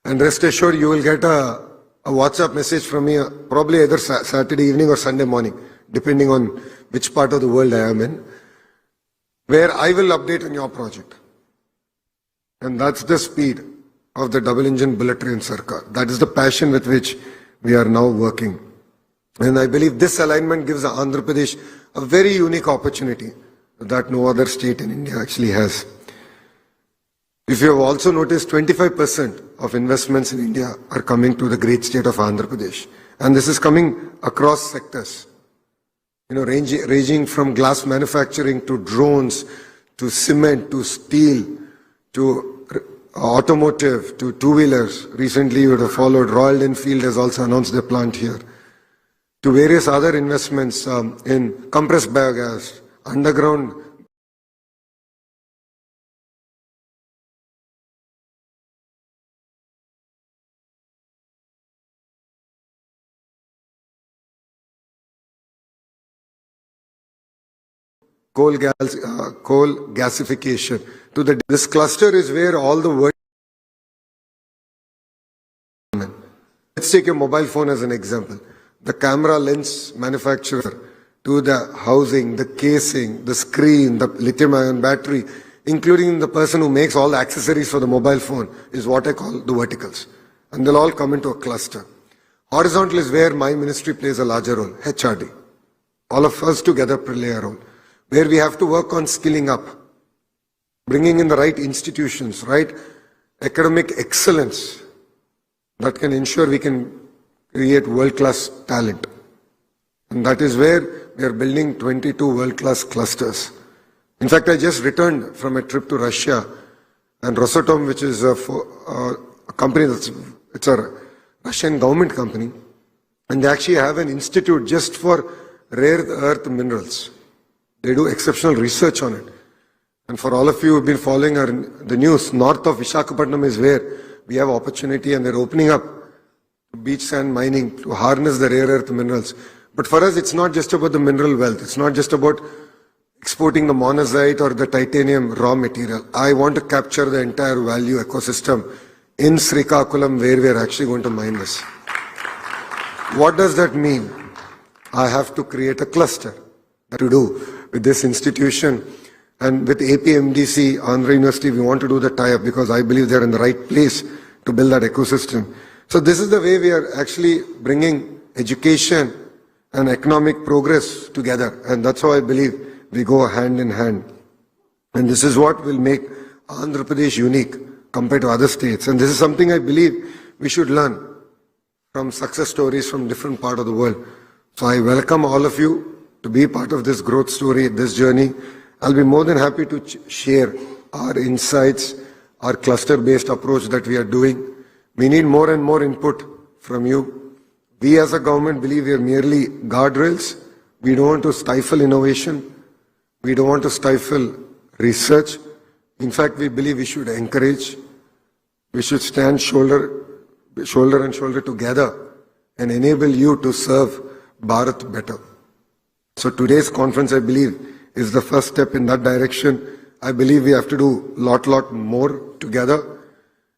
And rest assured, you will get a WhatsApp message from me, probably either Saturday evening or Sunday morning, depending on which part of the world I am in, where I will update on your project. And that's the speed of the double engine bullet train sarkar. That is the passion with which we are now working. And I believe this alignment gives Andhra Pradesh a very unique opportunity that no other state in India actually has. If you have also noticed, 25% of investments in India are coming to the great state of Andhra Pradesh. And this is coming across sectors. You know, ranging from glass manufacturing to drones, to cement, to steel, to automotive, to two-wheelers. Recently you would have followed, Royal Enfield has also announced their plant here. To various other investments in compressed biogas, underground coal gasification. This cluster is where all the work. Let's take your mobile phone as an example. The camera lens manufacturer to the housing, the casing, the screen, the lithium-ion battery, including the person who makes all the accessories for the mobile phone, is what I call the verticals. And they'll all come into a cluster. Horizontal is where my ministry plays a larger role, HRD. All of us together play a role, where we have to work on skilling up, bringing in the right institutions, right academic excellence that can ensure we can create world-class talent. And that is where we are building 22 world-class clusters. In fact, I just returned from a trip to Russia, and Rosatom, which is a company it's a Russian government company, and they actually have an institute just for rare earth minerals. They do exceptional research on it. And for all of you who have been following the news, north of Visakhapatnam is where we have opportunity, and they're opening up beach sand mining to harness the rare earth minerals. But for us, it's not just about the mineral wealth. It's not just about exporting the monazite or the titanium raw material. I want to capture the entire value ecosystem in Srikakulam, where we are actually going to mine this. What does that mean? I have to create a cluster to do with this institution. And with APMDC, Andhra University, we want to do the tie-up because I believe they're in the right place to build that ecosystem. So this is the way we are actually bringing education and economic progress together. And that's how I believe we go hand in hand. And this is what will make Andhra Pradesh unique compared to other states. And this is something I believe we should learn from success stories from different parts of the world. So I welcome all of you to be part of this growth story, this journey. I'll be more than happy to share our insights, our cluster-based approach that we are doing. We need more and more input from you. We as a government believe we are merely guardrails. We don't want to stifle innovation. We don't want to stifle research. In fact, we believe we should encourage. We should stand shoulder and shoulder together and enable you to serve Bharat better. So today's conference, I believe, is the first step in that direction. I believe we have to do lot more together.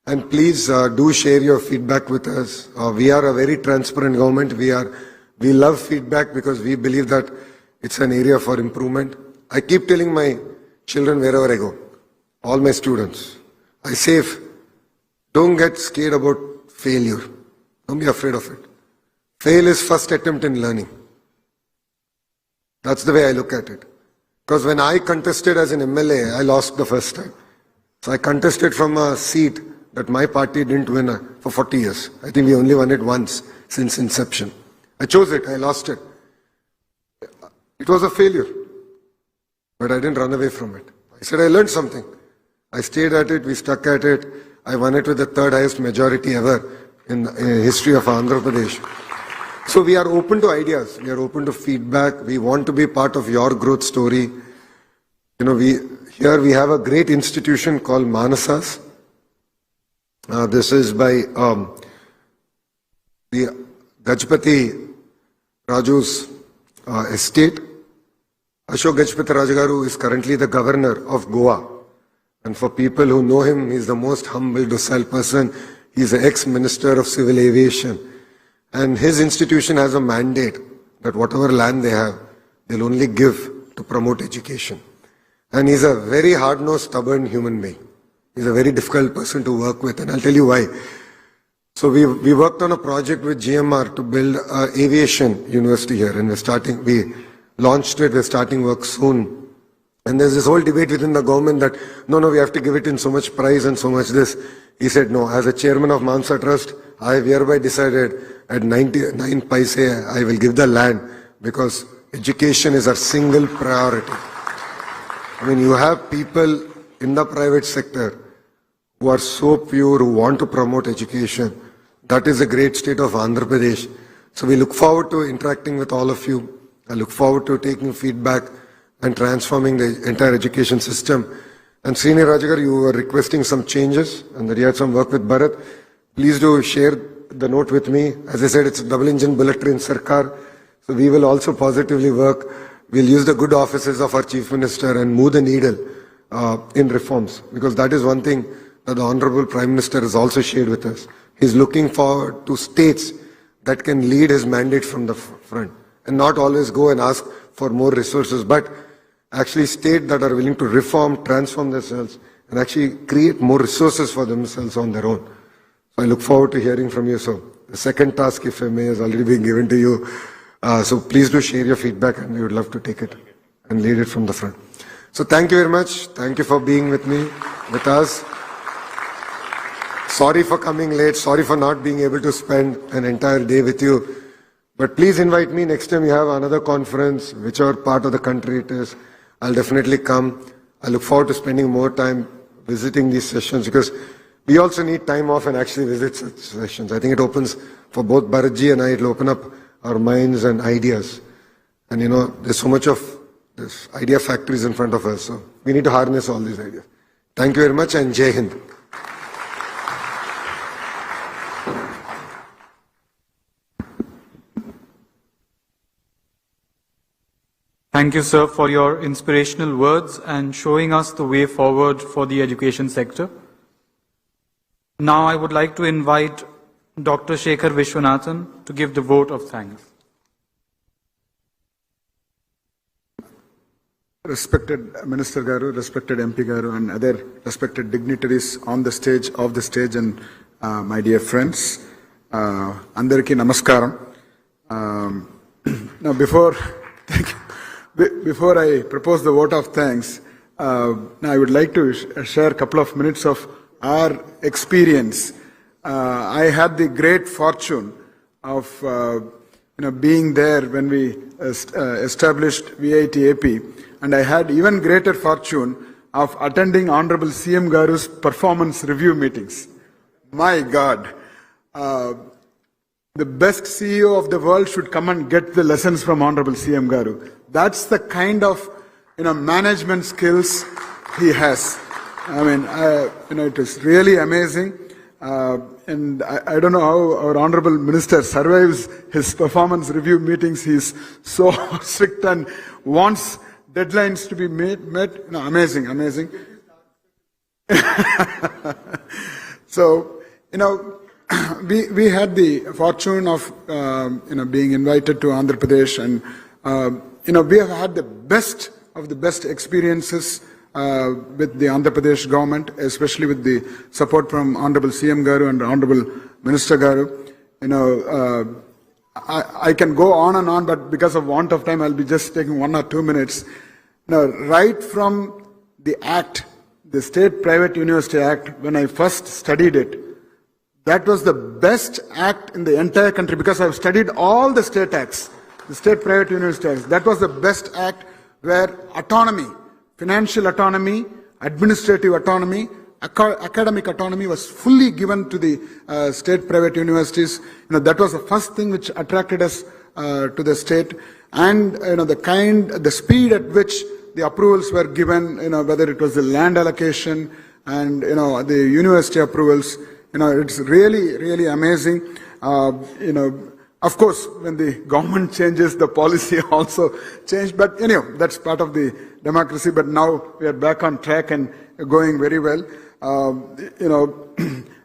And please do share your feedback with us. We are a very transparent government. We love feedback because we believe that it's an area for improvement. I keep telling my children wherever I go, all my students, I say, don't get scared about failure. Don't be afraid of it. Fail is first attempt in learning. That's the way I look at it. Because when I contested as an MLA, I lost the first time. So I contested from a seat that my party didn't win for 40 years. I think we only won it once since inception. I chose it, I lost it. It was a failure. But I didn't run away from it. I said I learned something. I stayed at it, we stuck at it. I won it with the third highest majority ever in the history of Andhra Pradesh. So we are open to ideas. We are open to feedback. We want to be part of your growth story. You know, here we have a great institution called Manasas. This is by the Gajpati Raju's estate. Ashok Gajpati Rajagaru is currently the governor of Goa. And for people who know him, he's the most humble, docile person. He's the ex-minister of civil aviation. And his institution has a mandate that whatever land they have, they'll only give to promote education. And he's a very hard-nosed, stubborn human being. He's a very difficult person to work with, and I'll tell you why. So we worked on a project with GMR to build an aviation university here, and we launched it, we're starting work soon. And there's this whole debate within the government that, no, we have to give it in so much price and so much this. He said, no, as a chairman of Mansa Trust, I have hereby decided at 99 paise, I will give the land because education is our single priority. I mean, you have people in the private sector who are so pure, who want to promote education. That is a great state of Andhra Pradesh. So we look forward to interacting with all of you. I look forward to taking feedback and transforming the entire education system. And Srini Rajagar, you were requesting some changes and that you had some work with Bharat. Please do share the note with me. As I said, it's a double engine bullet train Sarkar. So we will also positively work we'll use the good offices of our Chief Minister and move the needle in reforms, because that is one thing that the Honorable Prime Minister has also shared with us. He's looking forward to states that can lead his mandate from the front and not always go and ask for more resources, but actually states that are willing to reform, transform themselves, and actually create more resources for themselves on their own. So I look forward to hearing from you. So the second task, if I may, has already been given to you. So please do share your feedback, and we would love to take it and lead it from the front. So thank you very much. Thank you for being with me, with us. Sorry for coming late. Sorry for not being able to spend an entire day with you. But please invite me next time you have another conference, whichever part of the country it is. I'll definitely come. I look forward to spending more time visiting these sessions, because we also need time off and actually visit such sessions. I think it opens for both Bharatji and I, it'll open up our minds and ideas. And you know, there's so much of this idea factories in front of us. So we need to harness all these ideas. Thank you very much, and Jai Hind. Thank you, sir, for your inspirational words and showing us the way forward for the education sector. Now I would like to invite Dr. Shekhar Vishwanathan to give the vote of thanks. Respected Minister Garu, respected MP Garu, and other respected dignitaries on the stage, off the stage, and my dear friends, Andariki Namaskaram. Now, before I propose the vote of thanks, now I would like to share a couple of minutes of our experience. I had the great fortune of being there when we established VIT AP, and I had even greater fortune of attending Honorable CM Garu's performance review meetings. My God, the best CEO of the world should come and get the lessons from Honorable CM Garu. That's the kind of management skills he has. I mean, it is really amazing. And I don't know how our Honorable Minister survives his performance review meetings. He's so strict and wants deadlines to be met. No, amazing. So, we had the fortune of, being invited to Andhra Pradesh, and, we have had the best of the best experiences with the Andhra Pradesh government, especially with the support from Honorable CM Garu and Honorable Minister Garu. I can go on and on, but because of want of time, I'll be just taking 1 or 2 minutes. Now, right from the Act, the State Private University Act, when I first studied it, that was the best act in the entire country, because I've studied all the state acts, the State Private University Acts. That was the best act where autonomy, financial autonomy, administrative autonomy, academic autonomy was fully given to the state private universities. That was the first thing which attracted us to the state, and the speed at which the approvals were given, whether it was the land allocation and the university approvals. It's really amazing. Of course, when the government changes, the policy also changed. But anyhow, that's part of the democracy. But now we are back on track and going very well.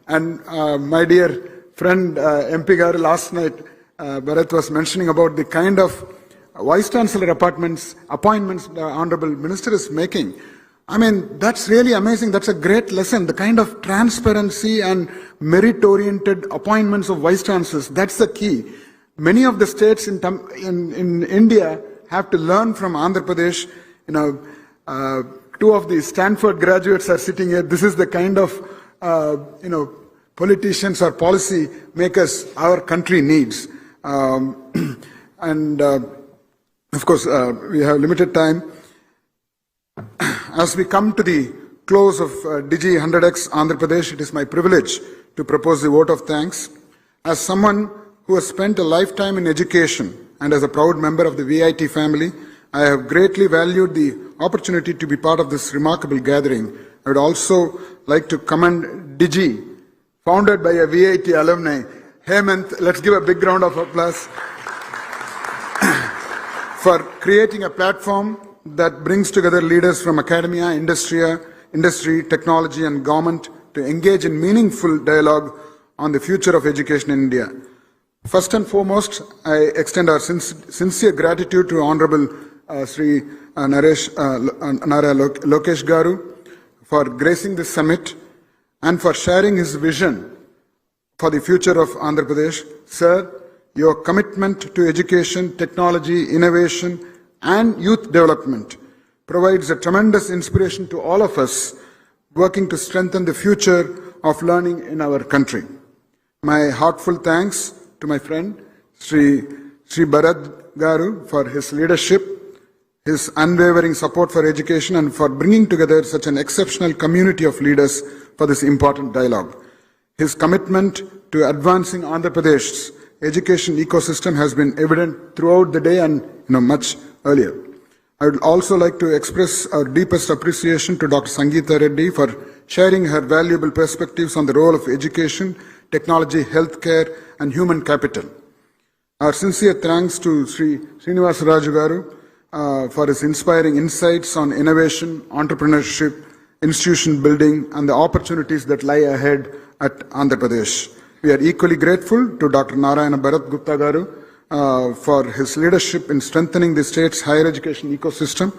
And my dear friend MP Garu, last night, Bharat was mentioning about the kind of Vice Chancellor appointments the Honorable Minister is making. I mean, that's really amazing. That's a great lesson. The kind of transparency and merit-oriented appointments of Vice Chancellors, that's the key. Many of the states in India have to learn from Andhra Pradesh. 2 of the Stanford graduates are sitting here. This is the kind of, politicians or policy makers our country needs. Of course, we have limited time. As we come to the close of Digii 100X Andhra Pradesh, it is my privilege to propose the vote of thanks. As someone who has spent a lifetime in education and as a proud member of the VIT family, I have greatly valued the opportunity to be part of this remarkable gathering. I would also like to commend Digii, founded by a VIT alumni. Hemant, let's give a big round of applause. for creating a platform that brings together leaders from academia, industry, technology, and government to engage in meaningful dialogue on the future of education in India. First and foremost, I extend our sincere gratitude to Honorable Sri Nara Lokesh Garu for gracing this summit and for sharing his vision for the future of Andhra Pradesh. Sir, your commitment to education, technology, innovation, and youth development provides a tremendous inspiration to all of us working to strengthen the future of learning in our country. My heartfelt thanks to my friend Sri Bharat Garu for his leadership, his unwavering support for education, and for bringing together such an exceptional community of leaders for this important dialogue. His commitment to advancing Andhra Pradesh's education ecosystem has been evident throughout the day and much earlier. I would also like to express our deepest appreciation to Dr. Sangeeta Reddy for sharing her valuable perspectives on the role of education, technology, healthcare, and human capital. Our sincere thanks to Sri Srinivas Raju Garu for his inspiring insights on innovation, entrepreneurship, institution building, and the opportunities that lie ahead at Andhra Pradesh. We are equally grateful to Dr. Narayana Bharat Gupta Garu for his leadership in strengthening the state's higher education ecosystem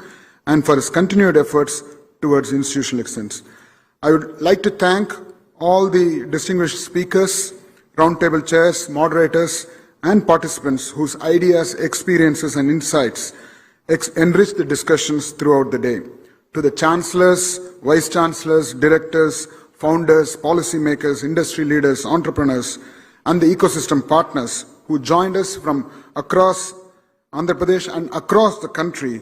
and for his continued efforts towards institutional excellence. I would like to thank all the distinguished speakers, roundtable chairs, moderators, and participants whose ideas, experiences, and insights enriched the discussions throughout the day. To the chancellors, vice chancellors, directors, founders, policymakers, industry leaders, entrepreneurs, and the ecosystem partners who joined us from across Andhra Pradesh and across the country,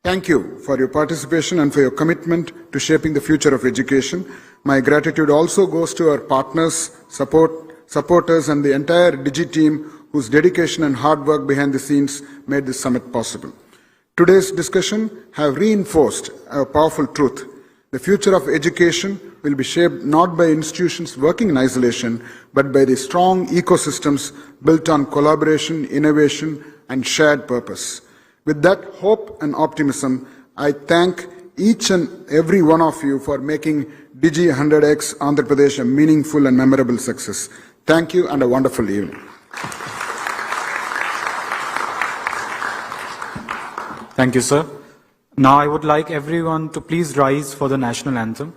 thank you for your participation and for your commitment to shaping the future of education. My gratitude also goes to our partners, supporters, and the entire Digii team whose dedication and hard work behind the scenes made this summit possible. Today's discussion have reinforced a powerful truth. The future of education will be shaped not by institutions working in isolation, but by the strong ecosystems built on collaboration, innovation, and shared purpose. With that hope and optimism, I thank each and every one of you for making Digii 100X Andhra Pradesh a meaningful and memorable success. Thank you and a wonderful evening. Thank you, sir. Now I would like everyone to please rise for the national anthem.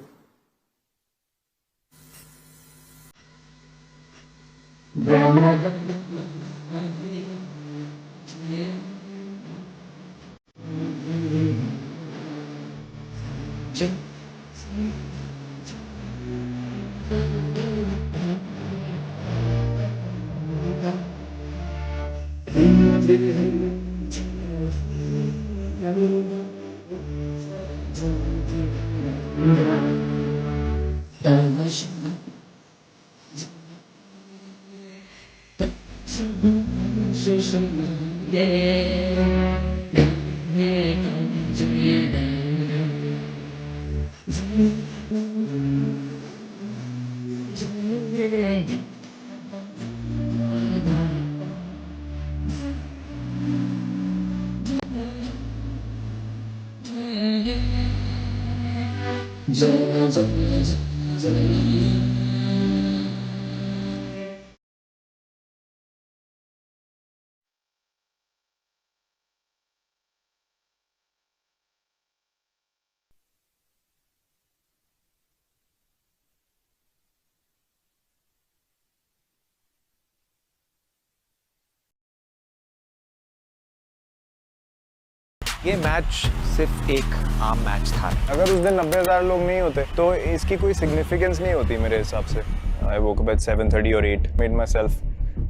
ये match सिर्फ एक आम match था। अगर उस दिन 90,000 लोग नहीं होते तो इसकी कोई सिग्निफिकेंस नहीं होती मेरे हिसाब से। I woke up at 7:30 or 8, made myself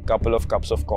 couple of cups of coffee.